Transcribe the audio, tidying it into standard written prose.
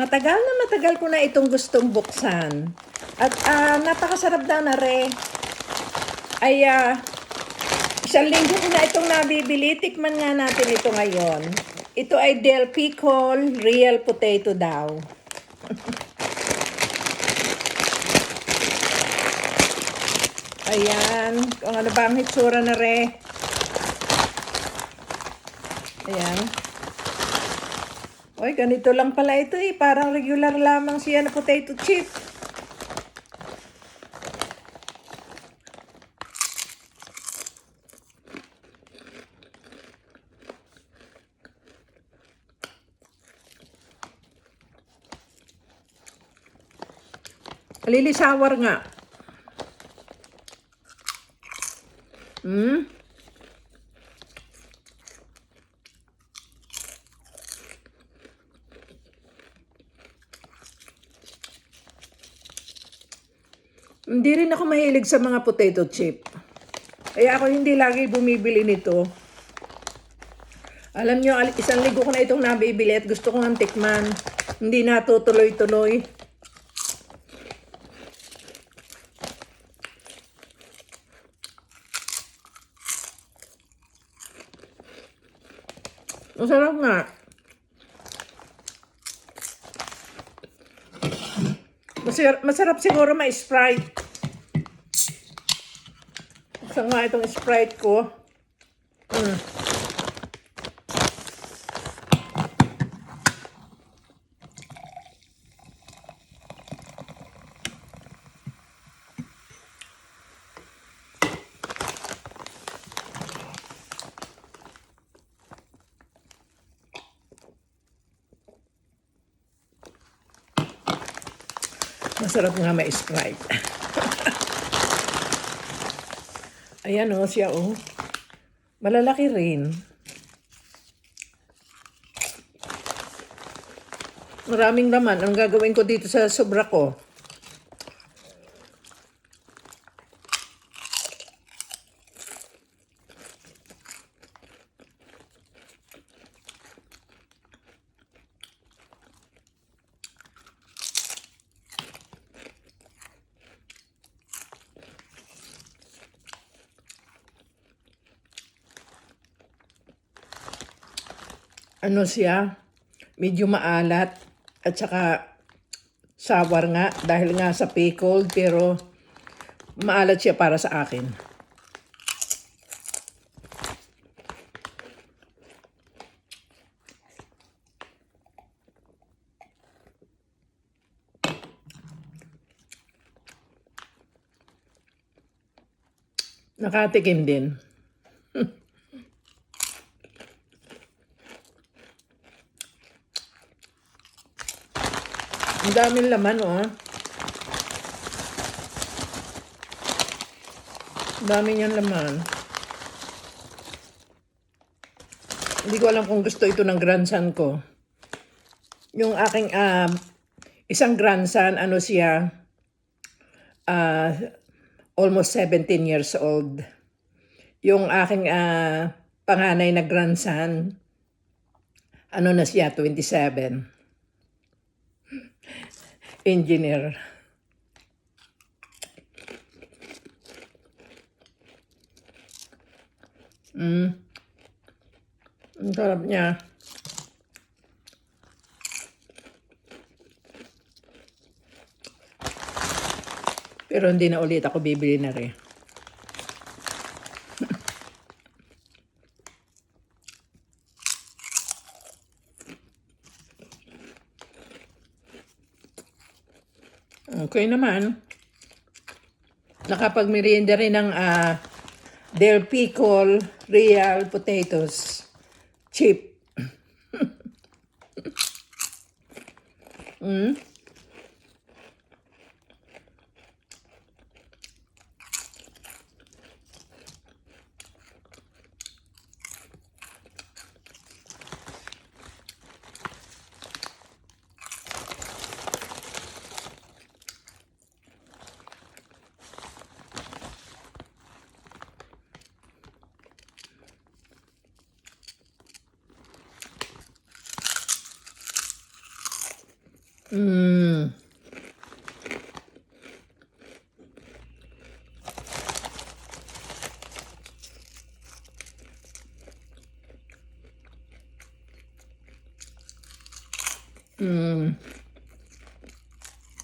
Matagal ko na itong gustong buksan. At napakasarap daw na re. Ay, isang linggo ko na itong nabibili. Tikman nga natin ito ngayon. Ito ay Del Pickle Real Potato daw. Ayan. Kung ano ba ang hitsura na re. Ayan. Oy, ganito lang pala ito eh. Parang regular lamang siya na potato chip. Lilisawar nga. Hindi rin ako mahilig sa mga potato chip. Kaya ako hindi lagi bumibili nito. Alam nyo, isang linggo ko na itong nabibili at gusto kong tikman. Hindi na tutuloy-tuloy. Masarap nga. Masarap siguro may Sprite. Buksan nga itong Sprite ko. Masarap nga may Sprite. Ayan o, siya o. Malalaki rin. Maraming laman ang gagawin ko dito sa sobra ko. Ano siya, medyo maalat at saka sour nga dahil nga sa pickled, pero maalat siya para sa akin. Nakatikim din. Ang daming laman, oh. Ang dami niyang laman. Hindi ko alam kung gusto ito ng grandson ko. Yung aking isang grandson, ano siya, almost 17 years old. Yung aking panganay na grandson, ano na siya, 27. Engineer. Ang sarap niya. Pero hindi na ulit ako bibili na rin. Okay naman. Nakapagmerienda rin ng Del Pickle Real Potatoes Chip. Mm. Mm.